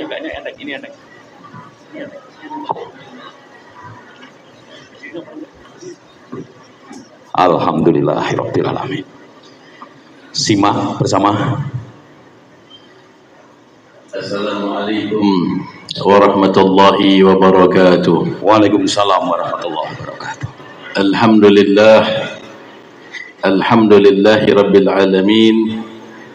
Ini enak, ini enak. Alhamdulillahirabbil alamin. Simak bersama. Assalamualaikum warahmatullahi wabarakatuh. Waalaikumsalam warahmatullahi wabarakatuh. Alhamdulillahi rabbil alamin.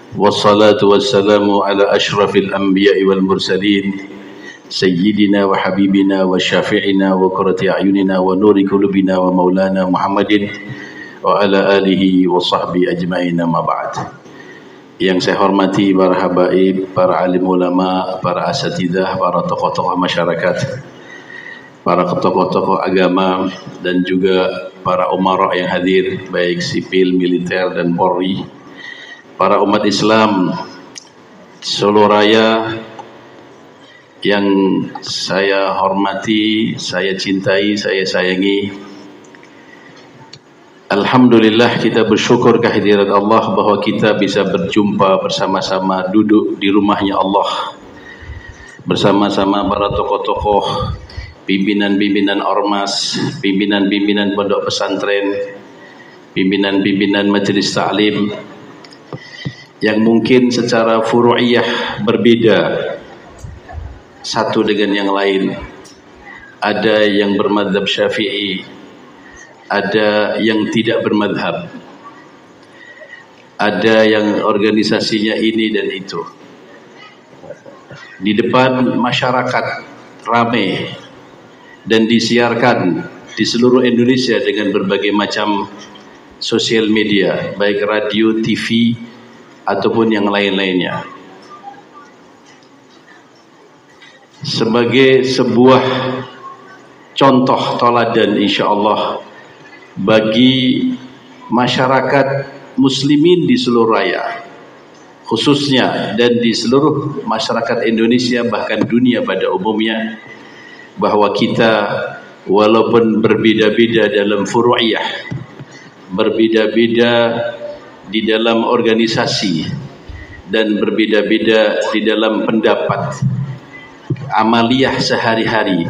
Wassalatu wassalamu ala ashrafil anbiya'i wal mursalin sayyidina wa habibina wa syafi'ina wa qurrati a'yunina wa nuri qulubina wa maulana Muhammadin wa ala alihi wa sahbihi ajma'in, ma ba'd. Yang saya hormati para habaib, para alim ulama, para asatidzah, para tokoh-tokoh masyarakat, para tokoh-tokoh agama, dan juga para umara yang hadir, baik sipil, militer, dan Polri, para umat Islam Solo Raya yang saya hormati, saya cintai, saya sayangi. Alhamdulillah, kita bersyukur kehadirat Allah bahwa kita bisa berjumpa bersama-sama, duduk di rumahnya Allah bersama-sama para tokoh-tokoh, pimpinan-pimpinan ormas, pimpinan-pimpinan pondok pesantren, pimpinan-pimpinan majelis taklim yang mungkin secara furu'iyah berbeda satu dengan yang lain. Ada yang bermadzhab Syafi'i, ada yang tidak bermadhab, ada yang organisasinya ini dan itu. Di depan masyarakat ramai dan disiarkan di seluruh Indonesia dengan berbagai macam sosial media, baik radio, TV, ataupun yang lain-lainnya. Sebagai sebuah contoh teladan insyaallah bagi masyarakat muslimin di seluruh raya, khususnya, dan di seluruh masyarakat Indonesia bahkan dunia pada umumnya, bahwa kita walaupun berbeda-beda dalam furu'iyah, berbeda-beda di dalam organisasi, dan berbeda-beda di dalam pendapat amaliyah sehari-hari,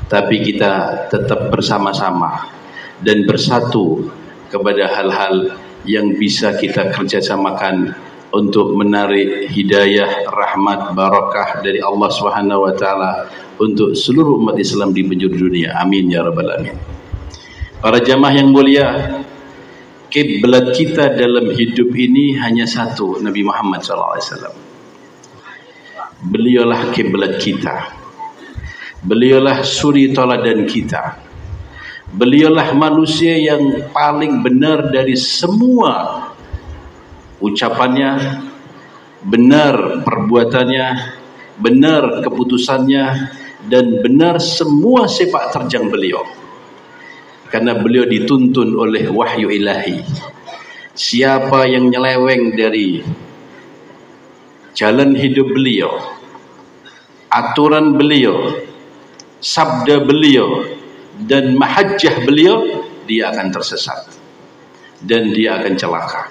tapi kita tetap bersama-sama dan bersatu kepada hal-hal yang bisa kita kerjasamakan untuk menarik hidayah, rahmat, barakah dari Allah Subhanahu wa taala untuk seluruh umat Islam di penjuru dunia. Amin ya rabbal alamin. Para jamaah yang mulia, kiblat kita dalam hidup ini hanya satu, Nabi Muhammad SAW. Beliaulah kiblat kita, beliaulah suri teladan kita, beliaulah manusia yang paling benar dari semua ucapannya, benar perbuatannya, benar keputusannya, dan benar semua sepak terjang beliau. Karena beliau dituntun oleh wahyu ilahi. Siapa yang nyeleweng dari jalan hidup beliau, aturan beliau, sabda beliau, dan mahajjah beliau, dia akan tersesat dan dia akan celaka.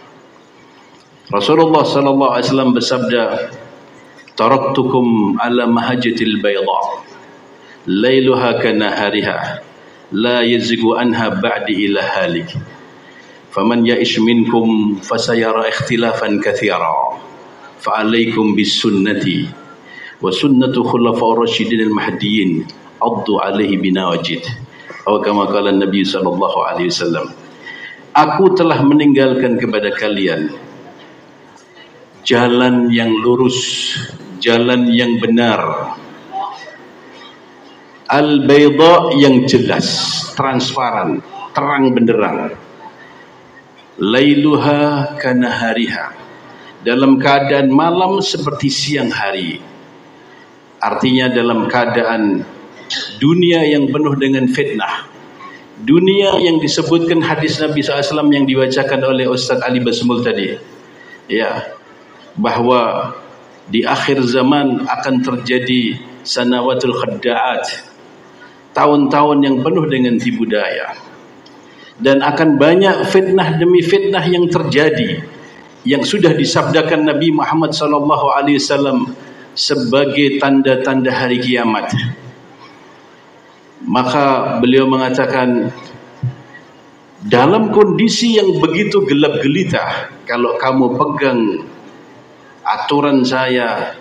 Rasulullah sallallahu alaihi wasallam bersabda, "Taraktukum ala mahajjatil bayda, lailuha kanahariha, la yazighu anha ba'di ila halik. Faman ya'ish minkum fasayara ikhtilafan katsira. Fa'alaikum bisunnati wa sunnatu khulafa'ur rasyidin al-mahdiyyin, addu 'alaihi binawajid." Atau kama qala Nabi sallallahu alaihi wasallam, aku telah meninggalkan kepada kalian jalan yang lurus, jalan yang benar, al-bayda yang jelas, transparan, terang benderang, lailuha kanahariha, dalam keadaan malam seperti siang hari. Artinya dalam keadaan dunia yang penuh dengan fitnah, dunia yang disebutkan hadis Nabi SAW yang dibacakan oleh Ustaz Ali Basmul tadi, ya, bahwa di akhir zaman akan terjadi sanawatul khadda'at, tahun-tahun yang penuh dengan tipu daya, dan akan banyak fitnah demi fitnah yang terjadi, yang sudah disabdakan Nabi Muhammad SAW sebagai tanda-tanda hari kiamat. Maka beliau mengatakan, dalam kondisi yang begitu gelap gelita, kalau kamu pegang aturan saya,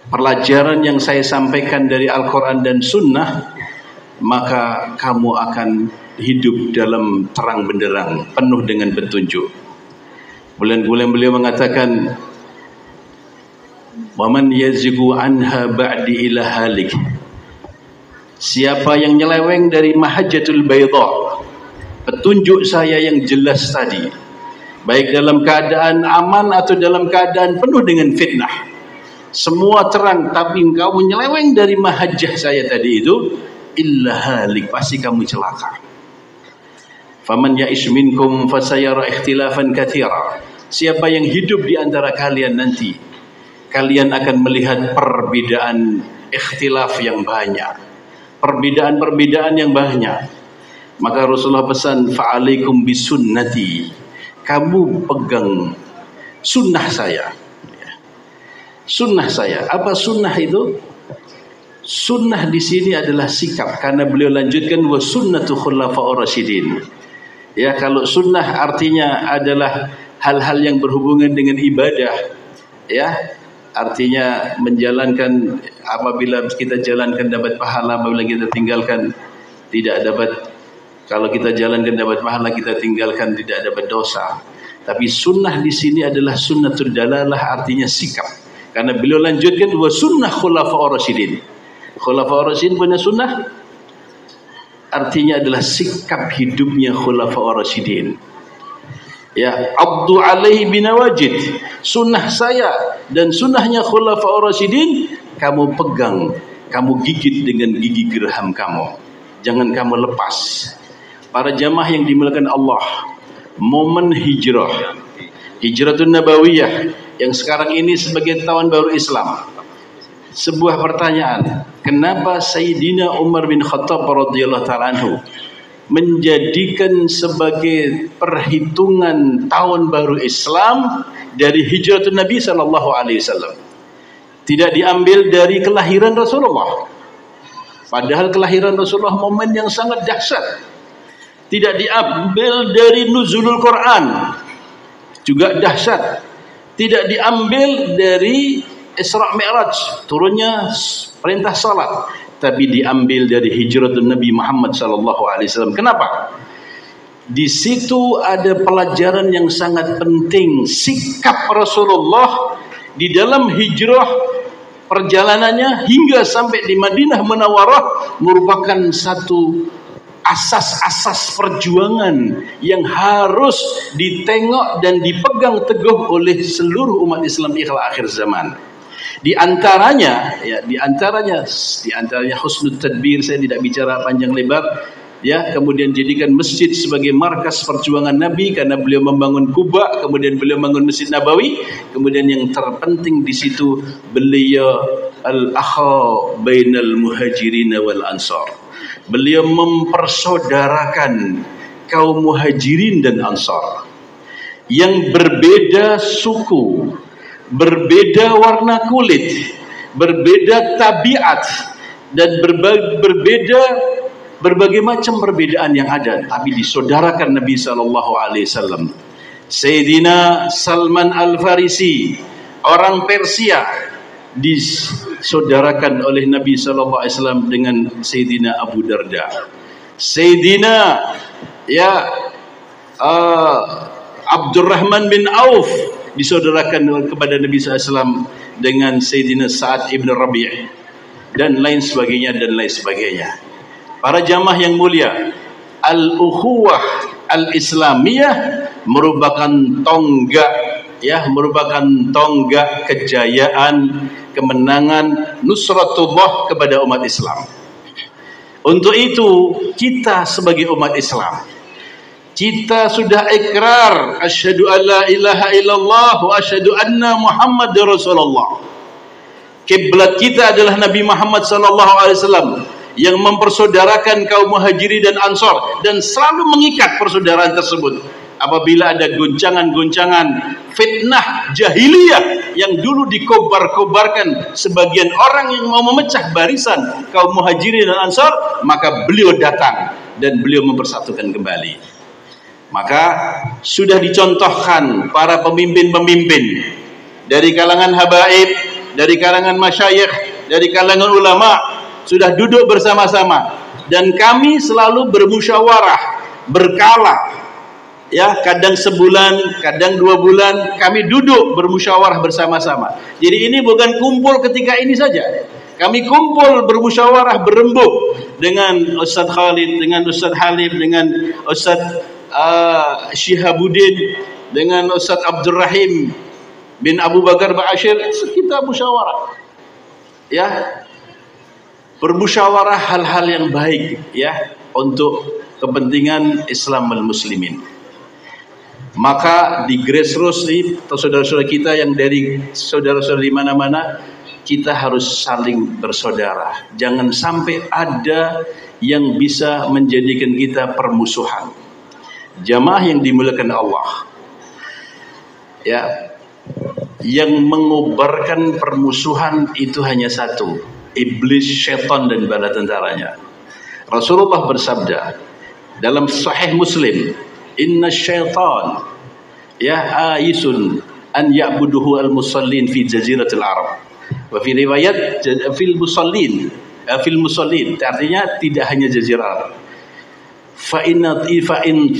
pelajaran yang saya sampaikan dari Al-Quran dan Sunnah, maka kamu akan hidup dalam terang benderang, penuh dengan petunjuk. Bulan-bulan beliau mengatakan, "Waman yazigu anha ba'di ila halik." Siapa yang nyeleweng dari mahajjatul baydha, petunjuk saya yang jelas tadi, baik dalam keadaan aman atau dalam keadaan penuh dengan fitnah, semua terang, tapi kamu nyeleweng dari mahajjah saya tadi itu, illa halik, pasti kamu celaka. Faman ya'ish minkum fasayara ikhtilafan katsira. Siapa yang hidup di antara kalian nanti, kalian akan melihat perbedaan ikhtilaf yang banyak, perbedaan-perbedaan yang banyak. Maka Rasulullah pesan, fa'alaikum bisunnati, kamu pegang sunnah saya. Sunnah saya. Apa sunnah itu? Sunnah di sini adalah sikap, karena beliau lanjutkan wa sunnatu khulafa'ur rasyidin. Ya, kalau sunnah artinya adalah hal-hal yang berhubungan dengan ibadah, ya, artinya menjalankan, apabila kita jalankan dapat pahala, apabila kita tinggalkan tidak dapat. Kalau kita jalankan dapat pahala, kita tinggalkan tidak dapat dosa. Tapi sunnah di sini adalah sunnatul dalalah, artinya sikap. Karena beliau lanjutkan wa sunnah khulafa'ur rasyidin. Khulafa'ur rasyidin punya sunnah, artinya adalah sikap hidupnya khulafa'ur rasyidin. Ya, abdu alaihi binawajid. Sunnah saya dan sunnahnya khulafa'ur rasyidin kamu pegang, kamu gigit dengan gigi geraham kamu. Jangan kamu lepas. Para jamaah yang dimuliakan Allah, momen hijrah, hijratun nabawiyah yang sekarang ini sebagai tahun baru Islam. Sebuah pertanyaan, kenapa Sayyidina Umar bin Khattab radhiyallahu ta'ala anhu menjadikan sebagai perhitungan tahun baru Islam dari hijratun Nabi sallallahu alaihi wasallam, tidak diambil dari kelahiran Rasulullah? Padahal kelahiran Rasulullah momen yang sangat dahsyat. Tidak diambil dari nuzulul Quran, juga dahsyat. Tidak diambil dari Isra Mi'raj, turunnya perintah salat, tapi diambil dari hijratun Nabi Muhammad sallallahu alaihi wasallam. Kenapa? Di situ ada pelajaran yang sangat penting, sikap Rasulullah di dalam hijrah perjalanannya hingga sampai di Madinah Munawwarah merupakan satu asas-asas perjuangan yang harus ditengok dan dipegang teguh oleh seluruh umat Islam hingga akhir zaman. Di antaranya husnul tadbir, saya tidak bicara panjang lebar, ya, kemudian jadikan masjid sebagai markas perjuangan Nabi karena beliau membangun Kuba, kemudian beliau membangun Masjid Nabawi, kemudian yang terpenting di situ beliau al-akha bainal muhajirin wal ansar. Beliau mempersaudarakan kaum muhajirin dan ansar yang berbeda suku, berbeda warna kulit, berbeda tabiat, dan berbeda berbagai macam perbedaan yang ada, tapi disaudarakan Nabi sallallahu alaihi wasallam. Sayyidina Salman Al-Farisi, orang Persia, disaudarakan oleh Nabi sallallahu alaihi wasallam dengan Sayyidina Abu Darda. Sayyidina Abdurrahman bin Auf disaudarakan kepada Nabi sallallahu alaihi wasallam dengan Sayyidina Sa'ad ibn Rabi' dan lain sebagainya dan lain sebagainya. Para jamaah yang mulia, al-ukhuwah al-islamiyah merupakan tonggak, ya, merupakan tonggak kejayaan, kemenangan nusratullah kepada umat Islam. Untuk itu kita sebagai umat Islam, kita sudah ikrar asyhadu alla ilaha illallah wa asyhadu anna Muhammadar Rasulullah. Kiblat kita adalah Nabi Muhammad sallallahu alaihi wasallam yang mempersaudarakan kaum muhajirin dan ansar dan selalu mengikat persaudaraan tersebut apabila ada goncangan-goncangan fitnah jahiliyah yang dulu dikobar-kobarkan sebagian orang yang mau memecah barisan kaum muhajirin dan ansar, maka beliau datang dan beliau mempersatukan kembali. Maka sudah dicontohkan para pemimpin-pemimpin dari kalangan habaib, dari kalangan masyayikh, dari kalangan ulama, sudah duduk bersama-sama, dan kami selalu bermusyawarah berkala, ya, kadang sebulan, kadang 2 bulan kami duduk bermusyawarah bersama-sama. Jadi ini bukan kumpul ketika ini saja, kami kumpul bermusyawarah berembuk dengan Ustadz Khalid, dengan Ustadz Halif, dengan Ustadz Syihabuddin, dengan Ustadz Abdurrahim bin Abu Bakar Ba'asyir. Kita musyawarah, ya, bermusyawarah hal-hal yang baik, ya, untuk kepentingan Islam dan muslimin. Maka di grassroots nih, atau saudara-saudara kita yang dari saudara-saudara di mana-mana, kita harus saling bersaudara. Jangan sampai ada yang bisa menjadikan kita permusuhan. Jamaah yang dimuliakan Allah, ya, yang mengobarkan permusuhan itu hanya satu: iblis, syaitan, dan bala tentaranya. Rasulullah bersabda dalam Sahih Muslim, inna syaitan ya aisun an ya'buduhu al-musallin fi jaziratil Arab. Wa fi riwayat fil musallin, artinya tidak hanya jazirah Arab. Fa in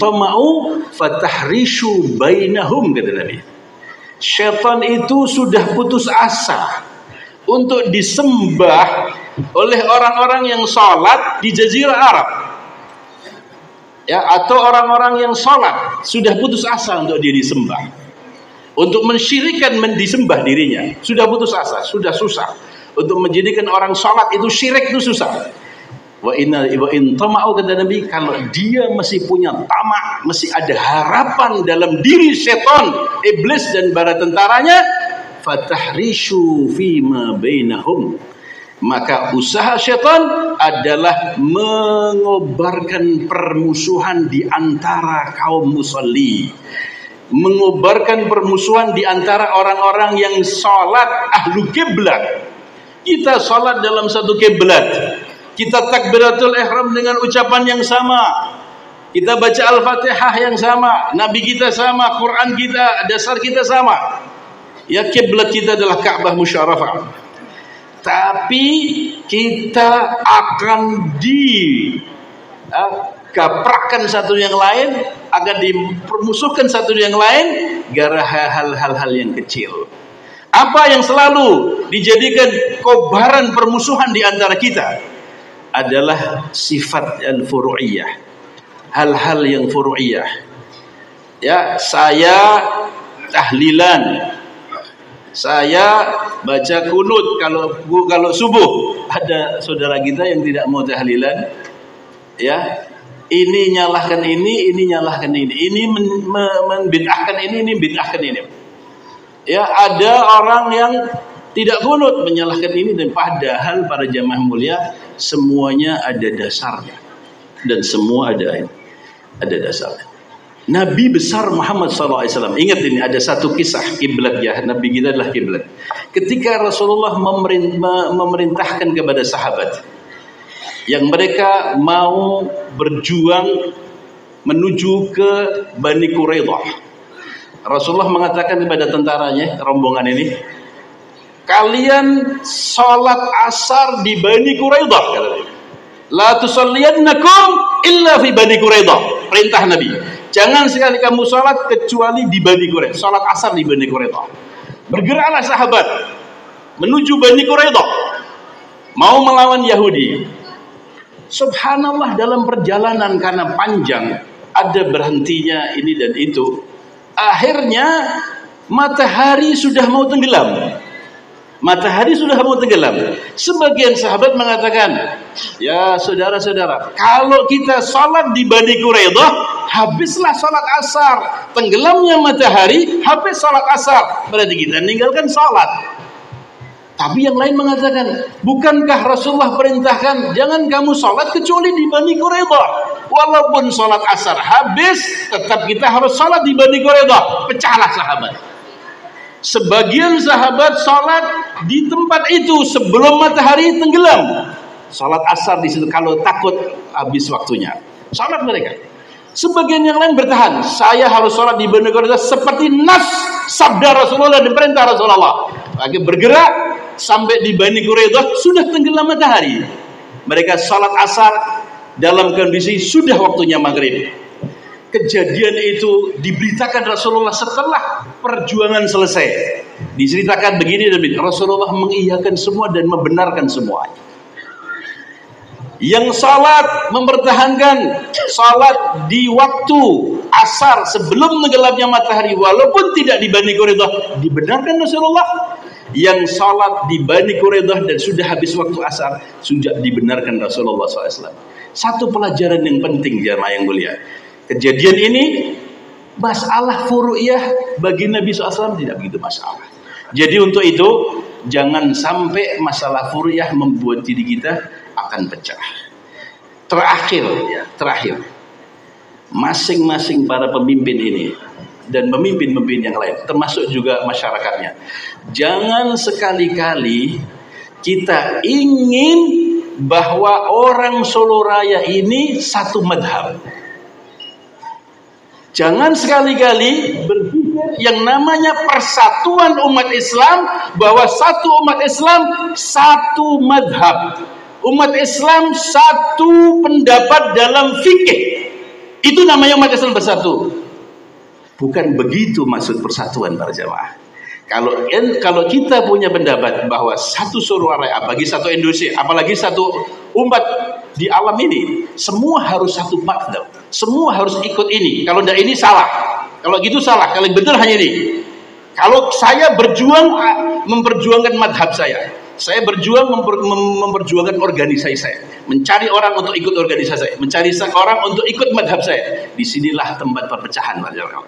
tama'u fatahrishu bainahum, kata Nabi. Syaitan itu sudah putus asa untuk disembah oleh orang-orang yang sholat di jazirah Arab, ya, atau orang-orang yang sholat sudah putus asa untuk dia disembah, untuk mensyirikan disembah dirinya sudah putus asa, sudah susah. Untuk menjadikan orang sholat itu syirik itu susah. Wa in tama'u, kata Nabi, kalau dia masih punya tamak, masih ada harapan dalam diri setan, iblis dan bala tentaranya, fatahrishu fima bainahum, maka usaha setan adalah mengobarkan permusuhan di antara kaum musalli, mengobarkan permusuhan di antara orang-orang yang sholat ahlu kiblat. Kita sholat dalam satu kiblat, kita takbiratul ihram dengan ucapan yang sama, kita baca al-fatihah yang sama, nabi kita sama, Quran kita, dasar kita sama, ya, kiblat kita adalah Ka'bah musyarrafah. Tapi kita akan digaprakkan satu yang lain, akan dipermusuhkan satu yang lain gara hal-hal yang kecil. Apa yang selalu dijadikan kobaran permusuhan di antara kita adalah sifat al-furu'iyah, hal-hal yang furu'iyah. Ya, saya tahlilan, saya baca kunut kalau subuh. Ada saudara kita yang tidak mau tahlilan, ya, ini nyalahkan ini nyalahkan ini membid'ahkan ini bid'ahkan ini. Ya, ada orang yang tidak kunut, menyalahkan ini, dan padahal para jamaah mulia semuanya ada dasarnya dan semua ada dasarnya. Nabi besar Muhammad SAW, ingat ini ada satu kisah kiblat, ya, Nabi kita adalah kiblat. Ketika Rasulullah memerintahkan kepada sahabat yang mereka mau berjuang menuju ke Bani Quraidah, Rasulullah mengatakan kepada tentaranya, rombongan ini, kalian sholat asar di Bani Quraidah, katanya. La tusalliyannakum illa fi Bani Quraidah. Perintah Nabi, jangan sekali kamu sholat kecuali di Bani Quraidah, sholat asar di Bani Quraidah. Bergeraklah sahabat menuju Bani Quraidah, mau melawan Yahudi. Subhanallah, dalam perjalanan karena panjang, ada berhentinya ini dan itu. Akhirnya matahari sudah mau tenggelam. Sebagian sahabat mengatakan, ya saudara-saudara, kalau kita salat di Bani Quraidah, habislah salat asar. Tenggelamnya matahari, habis salat asar. Berarti kita meninggalkan salat. Tapi yang lain mengatakan, bukankah Rasulullah perintahkan jangan kamu salat kecuali di Bani Quraidah? walaupun sholat asar habis, tetap kita harus sholat di Bani Quraidah. Pecahlah sahabat. Sebagian sahabat sholat di tempat itu sebelum matahari tenggelam. Sholat asar di situ kalau takut habis waktunya. Sholat mereka. Sebagian yang lain bertahan. Saya harus sholat di Bani Quraidah seperti nas sabda Rasulullah dan perintah Rasulullah. Lagi bergerak sampai di Bani Quraidah sudah tenggelam matahari. Mereka sholat asar dalam kondisi sudah waktunya maghrib. Kejadian itu diberitakan Rasulullah setelah perjuangan selesai. Diceritakan begini dan begini. Rasulullah mengiyakan semua dan membenarkan semua. Yang salat mempertahankan salat di waktu asar sebelum tenggelamnya matahari walaupun tidak di Bani Quraidah dibenarkan Rasulullah. Yang salat di Bani Quraidah dan sudah habis waktu asar sudah dibenarkan Rasulullah SAW. Satu pelajaran yang penting jamaah yang mulia. Kejadian ini masalah furu'iyah bagi Nabi SAW tidak begitu masalah. Jadi untuk itu jangan sampai masalah furu'iyah membuat diri kita akan pecah. Terakhir masing-masing para pemimpin ini dan pemimpin-pemimpin yang lain termasuk juga masyarakatnya, jangan sekali-kali kita ingin bahwa orang Solo Raya ini satu madhab. Jangan sekali-kali berpikir yang namanya persatuan umat Islam, bahwa satu umat Islam satu madhab, umat Islam satu pendapat dalam fikih. Itu namanya umat Islam bersatu. Bukan begitu maksud persatuan para jamaah. Kalau kita punya pendapat bahwa satu Solo Raya bagi satu Indonesia, apalagi satu umat di alam ini, semua harus satu madhab, semua harus ikut ini. Kalau tidak ini salah, kalau gitu salah, kalau betul hanya ini. Kalau saya berjuang memperjuangkan madhab saya berjuang memperjuangkan organisasi saya, mencari orang untuk ikut organisasi saya, mencari orang untuk ikut madhab saya. Disinilah tempat perpecahan para jamaah.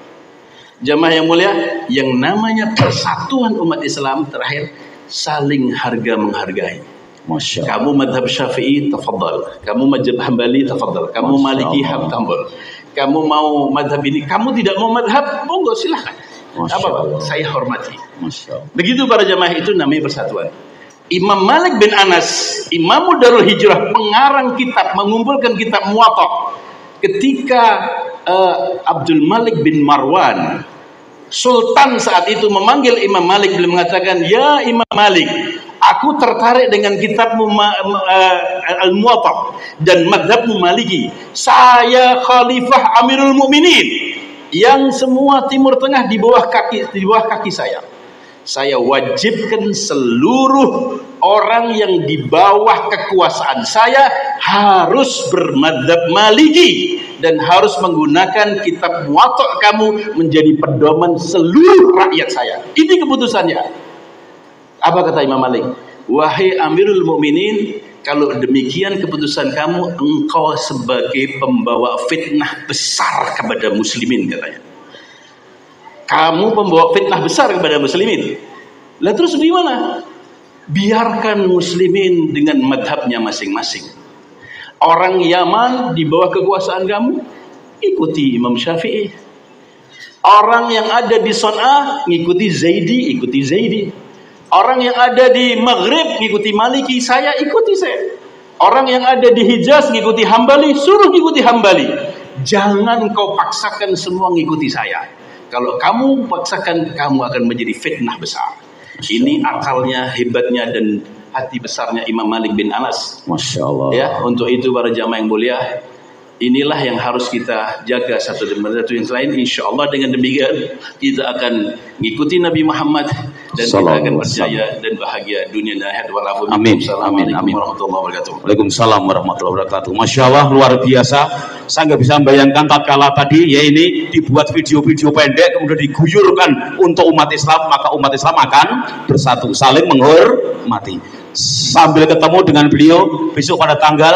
Jamaah yang mulia, yang namanya persatuan umat Islam terakhir saling harga menghargai. Masya Allah. Kamu madhab Syafi'i, tafadhal. Kamu madhab Hambali, tafadhal. Kamu Maliki, tafadhal. Kamu mau madhab ini, kamu tidak mau madhab, monggo silahkan. Apa? Saya hormati. Masya Allah. Begitu para jamaah, itu namanya persatuan. Imam Malik bin Anas, Imam Darul Hijrah, pengarang kitab, mengumpulkan kitab Muwatta. Ketika Abdul Malik bin Marwan, Sultan saat itu, memanggil Imam Malik, beliau mengatakan, "Ya Imam Malik, aku tertarik dengan kitabmu Al-Muwatta dan madhabmu Maliki. Saya Khalifah Amirul Mukminin yang semua Timur Tengah di bawah kaki saya. Saya wajibkan seluruh orang yang di bawah kekuasaan saya harus bermadhab Maliki dan harus menggunakan kitab Muwatta kamu menjadi pedoman seluruh rakyat saya. Ini keputusannya." Apa kata Imam Malik? "Wahai Amirul Mukminin, kalau demikian keputusan kamu, engkau sebagai pembawa fitnah besar kepada muslimin," katanya. Kamu pembawa fitnah besar kepada muslimin. Lah terus gimana? Biarkan muslimin dengan madhabnya masing-masing. Orang Yaman di bawah kekuasaan kamu, ikuti Imam Syafi'i. Orang yang ada di Son'a, ngikuti Zaidi, ikuti Zaidi. Orang yang ada di Maghrib, ngikuti Maliki, saya ikuti saya. Orang yang ada di Hijaz, ngikuti Hambali, suruh ngikuti Hambali. Jangan kau paksakan semua ngikuti saya. Kalau kamu paksakan, kamu akan menjadi fitnah besar. Ini akalnya, hebatnya, dan hati besarnya Imam Malik bin Anas. Masya Allah. Ya, untuk itu para jamaah yang mulia, inilah yang harus kita jaga satu demi satu yang lain. Insya Allah dengan demikian kita akan mengikuti Nabi Muhammad dan kita akan berjaya dan bahagia dunia dan akhirat. Amin. Assalamualaikum Amin. warahmatullahi wabarakatuh. Waalaikumsalam warahmatullahi wabarakatuh. Masya Allah, luar biasa. Saya nggak bisa membayangkan tatkala tadi ya ini dibuat video-video pendek kemudian diguyurkan untuk umat Islam, maka umat Islam akan bersatu, saling menghormati. Sambil ketemu dengan beliau besok pada tanggal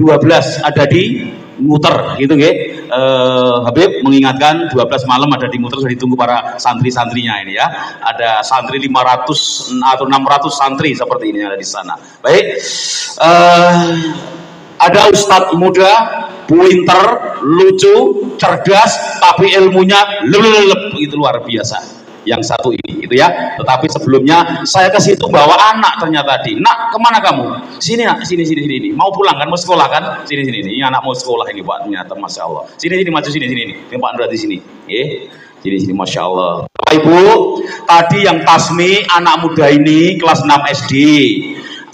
12 ada di Muter gitu nggih. Habib mengingatkan 12 malam ada di Muter, sudah ditunggu para santri-santrinya ini ya. Ada santri 500 atau 600 santri seperti ini yang ada di sana. Baik. Ada ustadz muda pinter, lucu, cerdas, tapi ilmunya lelep, itu luar biasa. Yang satu ini, itu ya. Tetapi sebelumnya saya ke situ bawa anak ternyata tadi. Nak, kemana kamu? Sini nak, sini. Mau pulang kan? Mau sekolah kan? Sini. Ini anak mau sekolah ini Pak, ternyata Masya Allah. Sini, maju sini. Ini Pak Ndra di sini. Sini, Masya Allah. Bapak Ibu, tadi yang tasmi anak muda ini kelas 6 SD.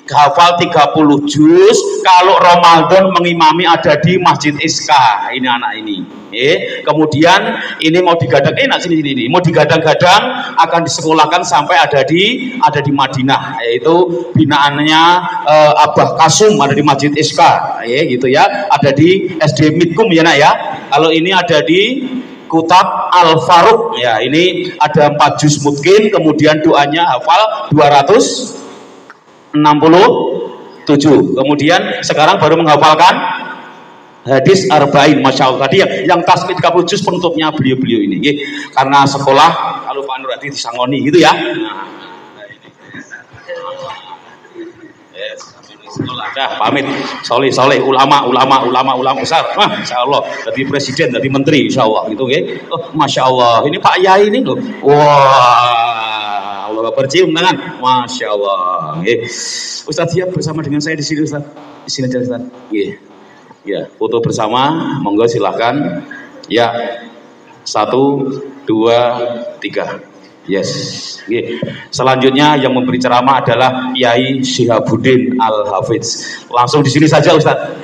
Hafal 30 juz, kalau Ramadan mengimami ada di Masjid Iska. Ini anak ini. Kemudian ini mau digadang, sini. Mau digadang-gadang akan disekolahkan sampai ada di Madinah, yaitu binaannya Abah Kasum, ada di Masjid Iska, gitu ya. Ada di SD Mitkum ya nak ya. Kalau ini ada di Kutab Al Faruq ya. Ini ada 4 juz mungkin, kemudian doanya hafal 267. Kemudian sekarang baru menghafalkan hadis arba'in. Masya Allah. Tadi yang tasbih 30 juz penutupnya beliau ini. Karena sekolah kalau Pak Nur Hadi disangoni gitu ya. Dah pamit. Soleh ulama besar. Masya Allah. Jadi presiden, jadi menteri Insya Allah gitu. Masya Allah. Ini Pak Yai ini loh. Wah. Allah bercium tangan, Masya Allah. Ustadz siap bersama dengan saya di sini Ustadz. Di sini aja Ustadz. Ya, foto bersama, monggo silahkan. Ya, 1, 2, 3. Yes. Selanjutnya yang memberi ceramah adalah Kiai Syihabuddin Al Hafidz. Langsung di sini saja Ustadz.